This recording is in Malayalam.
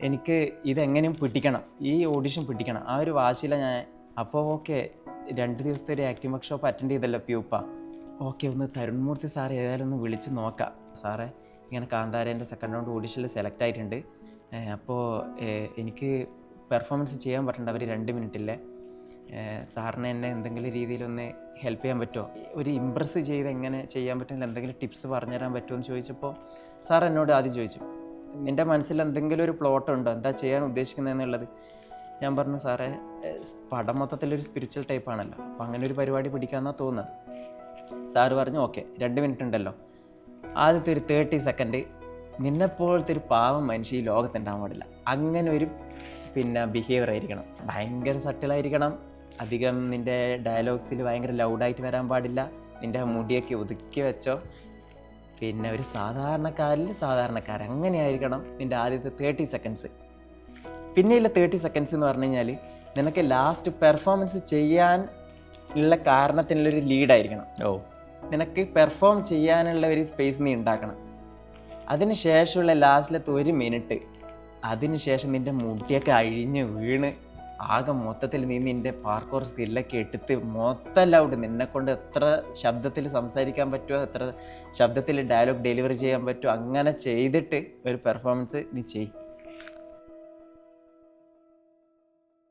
എനിക്ക് ഇതെങ്ങനെയും പിടിക്കണം, ഈ ഓഡിഷൻ പിടിക്കണം, ആ ഒരു വാശിയിലാണ് ഞാൻ. അപ്പോൾ ഓക്കെ 2 ദിവസത്തെ ഒരു ആക്ടിംഗ് വർക്ക്ഷോപ്പ് അറ്റൻഡ് ചെയ്തല്ലോ പ്യൂപ്പ. ഓക്കെ ഒന്ന് തരുൺമൂർത്തി സാർ ഏതായാലും ഒന്ന് വിളിച്ച് നോക്കാം. സാറേ ഇങ്ങനെ കാന്താരേൻ്റെ സെക്കൻഡ് റൗണ്ട് ഓഡിഷനിൽ സെലക്ട് ആയിട്ടുണ്ട്. അപ്പോൾ എനിക്ക് പെർഫോമൻസ് ചെയ്യാൻ പറ്റണ്ട അവർ 2 മിനിറ്റില്ലേ. സാറിന് എന്നെ എന്തെങ്കിലും രീതിയിലൊന്ന് ഹെൽപ്പ് ചെയ്യാൻ പറ്റുമോ, ഒരു ഇമ്പ്രസ് ചെയ്ത് എങ്ങനെ ചെയ്യാൻ പറ്റുന്ന എന്തെങ്കിലും ടിപ്സ് പറഞ്ഞുതരാൻ പറ്റുമോ എന്ന് ചോദിച്ചപ്പോൾ സാർ എന്നോട് ആദ്യം ചോദിച്ചു, നിൻ്റെ മനസ്സിൽ എന്തെങ്കിലും ഒരു പ്ലോട്ട് ഉണ്ടോ, എന്താ ചെയ്യാൻ ഉദ്ദേശിക്കുന്നതെന്നുള്ളത്. ഞാൻ പറഞ്ഞു സാറേ പടം മൊത്തത്തിലൊരു സ്പിരിച്വൽ ടൈപ്പാണല്ലോ, അപ്പോൾ അങ്ങനെ ഒരു പരിപാടി പിടിക്കാമെന്നാണ് തോന്നുന്നത്. സാറ് പറഞ്ഞു ഓക്കെ 2 മിനിറ്റ് ഉണ്ടല്ലോ, ആദ്യത്തെ ഒരു 30 സെക്കൻഡ് നിന്നെപ്പോലത്തെ ഒരു പാവം മനുഷ്യ ഈ ലോകത്തുണ്ടാകാൻ പാടില്ല, അങ്ങനെ ഒരു ബിഹേവിയർ ആയിരിക്കണം, ഭയങ്കര സട്ടിലായിരിക്കണം, അധികം നിൻ്റെ ഡയലോഗ്സിൽ ഭയങ്കര ലൗഡായിട്ട് വരാൻ പാടില്ല, നിൻ്റെ മുടിയൊക്കെ ഒതുക്കി വെച്ചോ, ഒരു സാധാരണക്കാരിൽ സാധാരണക്കാരൻ അങ്ങനെ ആയിരിക്കണം നിൻ്റെ ആദ്യത്തെ 30 സെക്കൻഡ്സ്. പിന്നെയുള്ള 30 സെക്കൻഡ്സ് എന്ന് പറഞ്ഞു കഴിഞ്ഞാൽ നിനക്ക് ലാസ്റ്റ് പെർഫോമൻസ് ചെയ്യാൻ ഉള്ള കാരണത്തിനുള്ളൊരു ലീഡായിരിക്കണം. നിനക്ക് പെർഫോം ചെയ്യാനുള്ള ഒരു സ്പേസ് നീ ഉണ്ടാക്കണം. അതിന് ശേഷമുള്ള ലാസ്റ്റിലത്തെ 1 മിനിറ്റ്, അതിനുശേഷം നിൻ്റെ മുടിയൊക്കെ അഴിഞ്ഞ് വീണ് ആകെ മൊത്തത്തിൽ നീ നിൻ്റെ പാർക്കോർ സ്കില്ലൊക്കെ എടുത്ത് മൊത്തം ലൗഡ്, നിന്നെക്കൊണ്ട് എത്ര ശബ്ദത്തിൽ സംസാരിക്കാൻ പറ്റുമോ, എത്ര ശബ്ദത്തിൽ ഡയലോഗ് ഡെലിവറി ചെയ്യാൻ പറ്റുമോ അങ്ങനെ ചെയ്തിട്ട് ഒരു പെർഫോമൻസ് നീ ചെയ്യും.